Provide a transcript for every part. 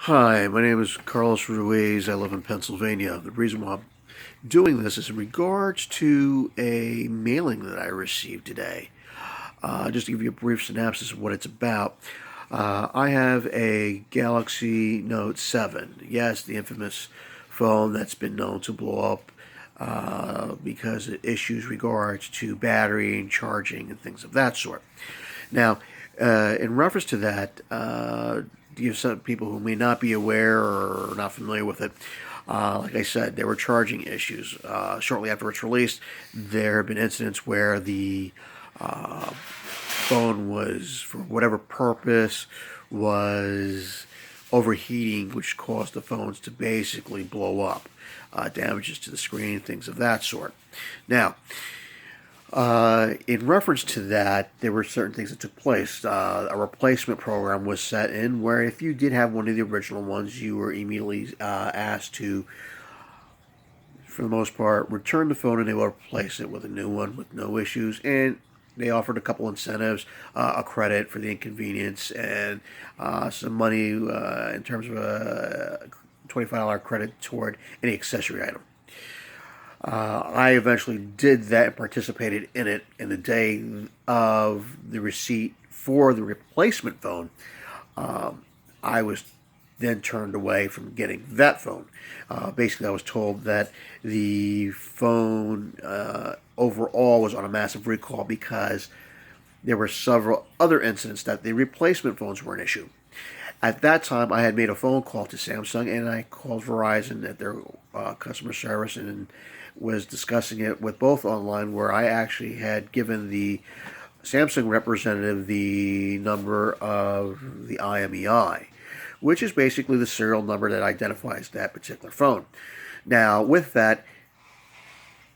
Hi, my name is Carlos Ruiz. I live in Pennsylvania. The reason why I'm doing this is in regards to a mailing that I received today. Just to give you a brief synopsis of what it's about. I have a Galaxy Note 7. Yes, the infamous phone that's been known to blow up because it issues regards to battery and charging and things of that sort. Now, in reference to that, to give some people who may not be aware or not familiar with it, like I said, there were charging issues. Shortly after it's released, there have been incidents where the phone was, for whatever purpose, was overheating, which caused the phones to basically blow up. Damages to the screen, things of that sort. Now, in reference to that, there were certain things that took place. A replacement program was set in where if you did have one of the original ones, you were immediately asked to, for the most part, return the phone and they will replace it with a new one with no issues. And they offered a couple incentives, a credit for the inconvenience, and some money in terms of a $25 credit toward any accessory item. I eventually did that and participated in it. In the day of the receipt for the replacement phone, I was then turned away from getting that phone. Basically, I was told that the phone overall was on a massive recall because there were several other incidents that the replacement phones were an issue. At that time, I had made a phone call to Samsung and I called Verizon at their customer service and was discussing it with both online, where I actually had given the Samsung representative the number of the IMEI, which is basically the serial number that identifies that particular phone. Now, with that,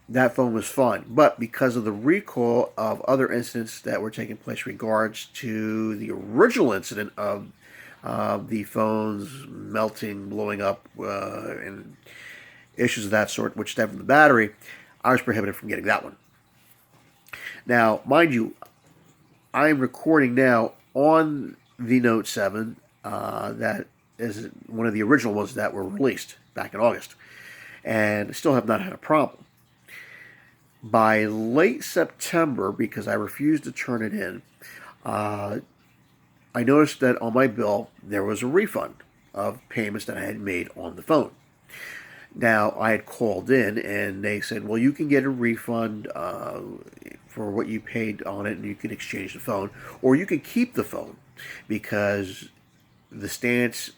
that phone was fine, but because of the recall of other incidents that were taking place regards to the original incident of the phones melting, blowing up, and issues of that sort, which stem from the battery, I was prohibited from getting that one. Now, mind you, I am recording now on the Note 7. That is one of the original ones that were released back in August, and still have not had a problem. By late September, because I refused to turn it in, I noticed that on my bill there was a refund of payments that I had made on the phone. Now, I had called in and they said, well, you can get a refund for what you paid on it and you can exchange the phone, or you can keep the phone, because the stance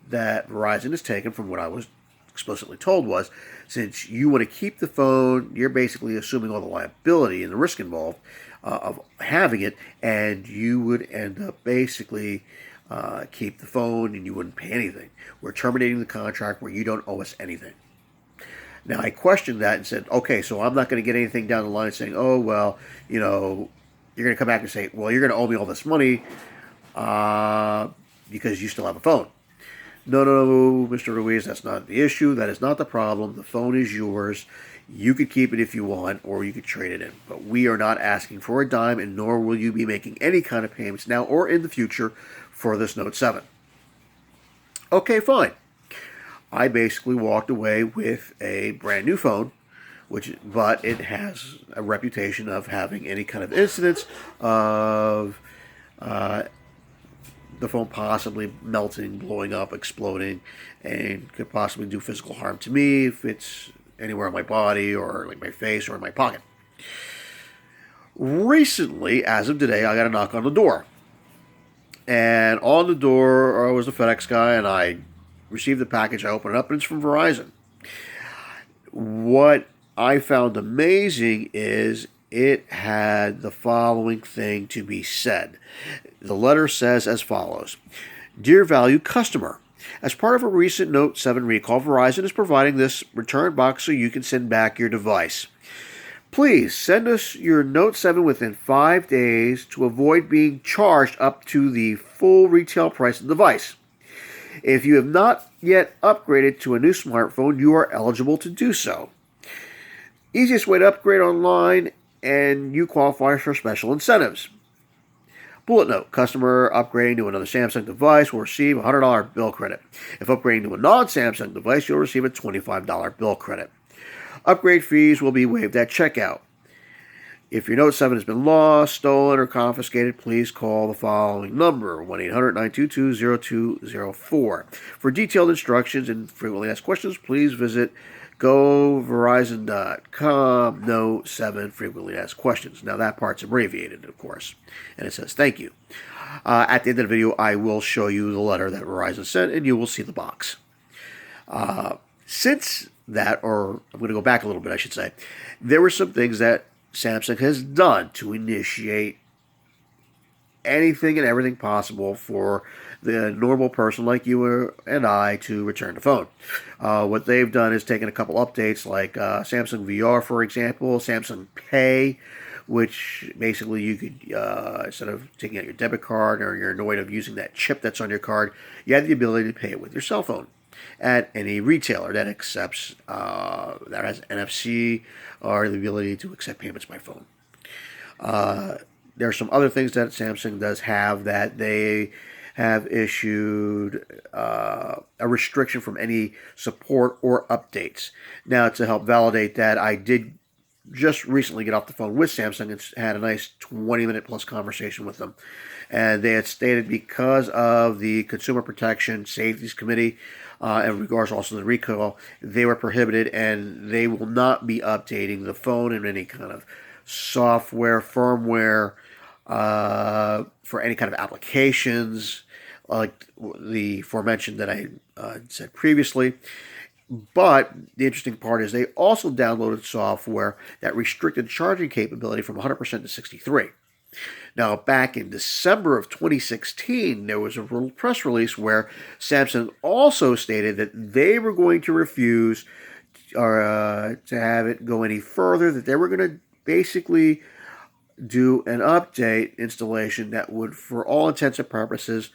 that Verizon has taken, from what I was explicitly told, was since you want to keep the phone, you're basically assuming all the liability and the risk involved of having it, and you would end up basically keep the phone and you wouldn't pay anything. We're terminating the contract where you don't owe us anything. Now, I questioned that and said, okay, so I'm not going to get anything down the line saying, oh, well, you're going to come back and say, well, you're going to owe me all this money because you still have a phone. No, Mr. Ruiz, that's not the issue. That is not the problem. The phone is yours. You could keep it if you want, or you could trade it in. But we are not asking for a dime, and nor will you be making any kind of payments now or in the future for this Note 7. Okay, fine. I basically walked away with a brand new phone, but it has a reputation of having any kind of incidents of the phone possibly melting, blowing up, exploding, and could possibly do physical harm to me if it's anywhere on my body or like my face or in my pocket. Recently, as of today, I got a knock on the door. And on the door was the FedEx guy, and I received the package. I open it up, and it's from Verizon. What I found amazing is it had the following thing to be said. The letter says as follows: Dear valued customer, as part of a recent Note 7 recall, Verizon is providing this return box so you can send back your device. Please send us your Note 7 within 5 days to avoid being charged up to the full retail price of the device. If you have not yet upgraded to a new smartphone, you are eligible to do so. Easiest way to upgrade online, and you qualify for special incentives. Bullet note, customer upgrading to another Samsung device will receive a $100 bill credit. If upgrading to a non-Samsung device, you'll receive a $25 bill credit. Upgrade fees will be waived at checkout. If your Note 7 has been lost, stolen, or confiscated, please call the following number, 1-800-922-0204. For detailed instructions and frequently asked questions, please visit goverizon.com, Note 7 frequently asked questions. Now that part's abbreviated, of course, and it says thank you. At the end of the video, I will show you the letter that Verizon sent, and you will see the box. Since that, or I'm going to go back a little bit, I should say, there were some things that Samsung has done to initiate anything and everything possible for the normal person like you and I to return the phone. What they've done is taken a couple updates like Samsung VR, for example, Samsung Pay, which basically you could, instead of taking out your debit card or you're annoyed of using that chip that's on your card, you have the ability to pay it with your cell phone at any retailer that accepts, that has NFC or the ability to accept payments by phone. There are some other things that Samsung does have that they have issued a restriction from any support or updates. Now, to help validate that, I did just recently get off the phone with Samsung and had a nice 20-minute plus conversation with them. And they had stated because of the Consumer Protection Safeties Committee, in regards also to the recall, they were prohibited and they will not be updating the phone in any kind of software, firmware, for any kind of applications like the aforementioned that I said previously. But the interesting part is they also downloaded software that restricted charging capability from 100% to 63%. Now, back in December of 2016, there was a press release where Samsung also stated that they were going to refuse to have it go any further, that they were going to basically do an update installation that would, for all intents and purposes,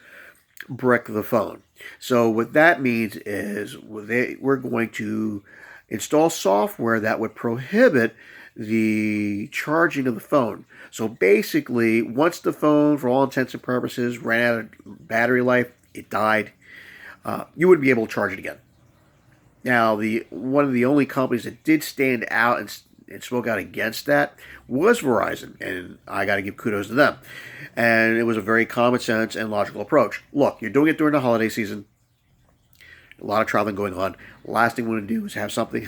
brick the phone. So what that means is we're going to install software that would prohibit the charging of the phone. So basically, once the phone, for all intents and purposes, ran out of battery life, it died, you wouldn't be able to charge it again. Now, one of the only companies that did stand out and spoke out against that was Verizon, and I got to give kudos to them. And it was a very common sense and logical approach. Look, you're doing it during the holiday season, a lot of traveling going on. Last thing we want to do is have something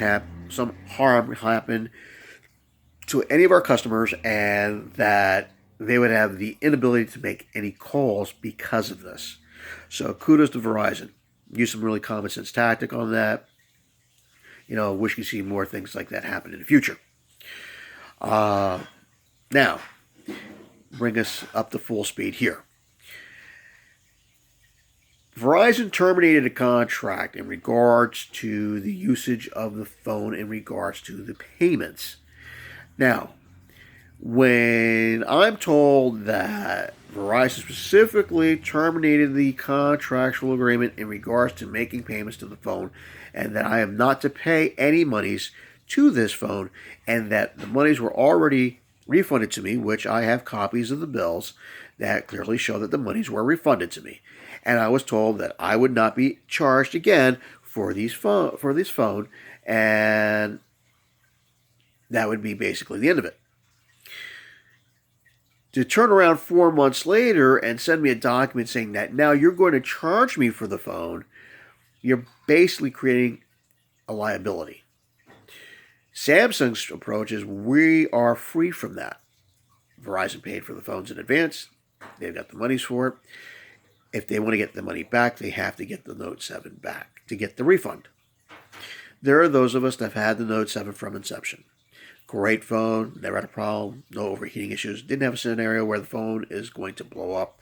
some harm happen to any of our customers, and that they would have the inability to make any calls because of this. So kudos to Verizon. Use some really common sense tactic on that. Wish you see more things like that happen in the future. Now, bring us up to full speed here. Verizon terminated a contract in regards to the usage of the phone in regards to the payments. Now, when I'm told that Verizon specifically terminated the contractual agreement in regards to making payments to the phone, and that I am not to pay any monies to this phone, and that the monies were already refunded to me, which I have copies of the bills that clearly show that the monies were refunded to me. And I was told that I would not be charged again for this phone, and that would be basically the end of it. To turn around 4 months later and send me a document saying that now you're going to charge me for the phone, you're basically creating a liability. Samsung's approach is we are free from that. Verizon paid for the phones in advance. They've got the monies for it. If they want to get the money back, they have to get the Note 7 back to get the refund. There are those of us that have had the Note 7 from inception. Great phone, never had a problem, no overheating issues. Didn't have a scenario where the phone is going to blow up.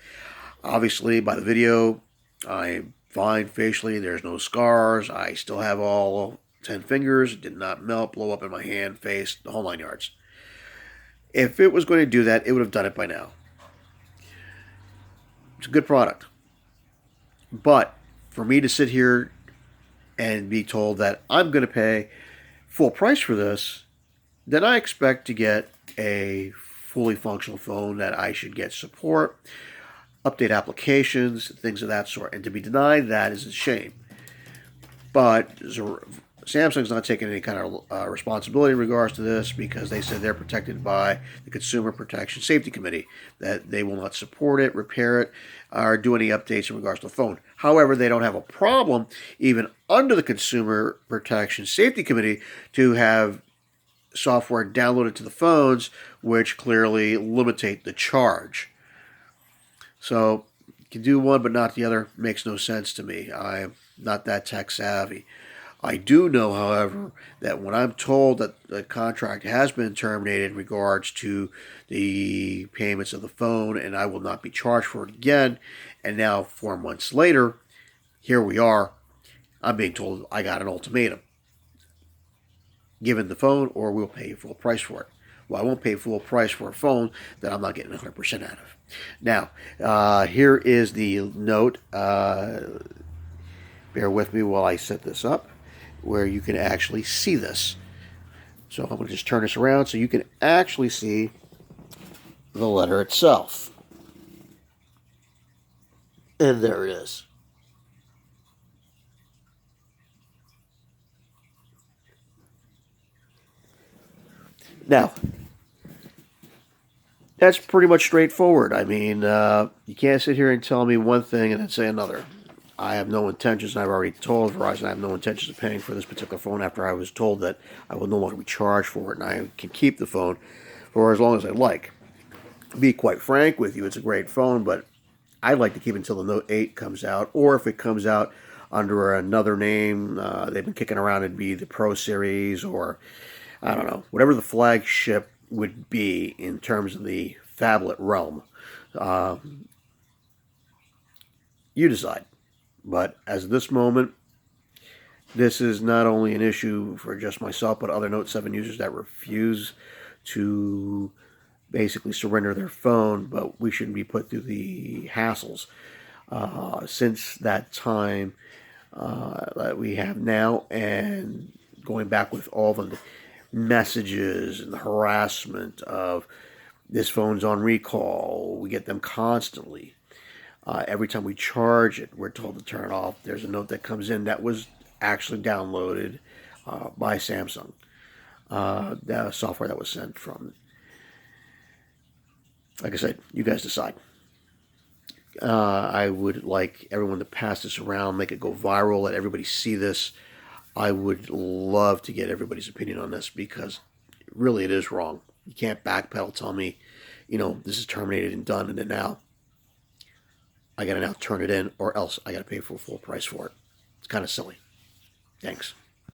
Obviously, by the video, I'm fine facially. There's no scars. I still have all 10 fingers. It did not melt, blow up in my hand, face, the whole 9 yards. If it was going to do that, it would have done it by now. It's a good product. But for me to sit here and be told that I'm going to pay full price for this, then I expect to get a fully functional phone that I should get support, update applications, things of that sort. And to be denied that is a shame. But Samsung's not taking any kind of responsibility in regards to this because they said they're protected by the Consumer Protection Safety Committee, that they will not support it, repair it, or do any updates in regards to the phone. However, they don't have a problem, even under the Consumer Protection Safety Committee, to have software downloaded to the phones, which clearly limitate the charge. So you can do one but not the other. Makes no sense to me. I'm not that tech savvy. I do know, however, that when I'm told that the contract has been terminated in regards to the payments of the phone and I will not be charged for it again, and now 4 months later, here we are, I'm being told I got an ultimatum. Give in the phone or we'll pay you full price for it. Well, I won't pay full price for a phone that I'm not getting 100% out of. Now, here is the note. Bear with me while I set this up, where you can actually see this. So I'm going to just turn this around so you can actually see the letter itself. And there it is. Now, that's pretty much straightforward. I mean, you can't sit here and tell me one thing and then say another. I have no intentions, and I've already told Verizon I have no intentions of paying for this particular phone after I was told that I will no longer be charged for it, and I can keep the phone for as long as I like. To be quite frank with you, it's a great phone, but I'd like to keep it until the Note 8 comes out, or if it comes out under another name, they've been kicking around, it'd be the Pro Series, or I don't know, whatever the flagship would be in terms of the phablet realm. You decide. But as of this moment, this is not only an issue for just myself, but other Note 7 users that refuse to basically surrender their phone, but we shouldn't be put through the hassles. Since that time that we have now, and going back with all the messages and the harassment of this phone's on recall, we get them constantly. Every time we charge it, we're told to turn it off. There's a note that comes in that was actually downloaded by Samsung. The software that was sent from. Like I said, you guys decide. I would like everyone to pass this around, make it go viral, let everybody see this. I would love to get everybody's opinion on this because really it is wrong. You can't backpedal, tell me, this is terminated and done, and then now I got to now turn it in, or else I got to pay full price for it. It's kind of silly. Thanks.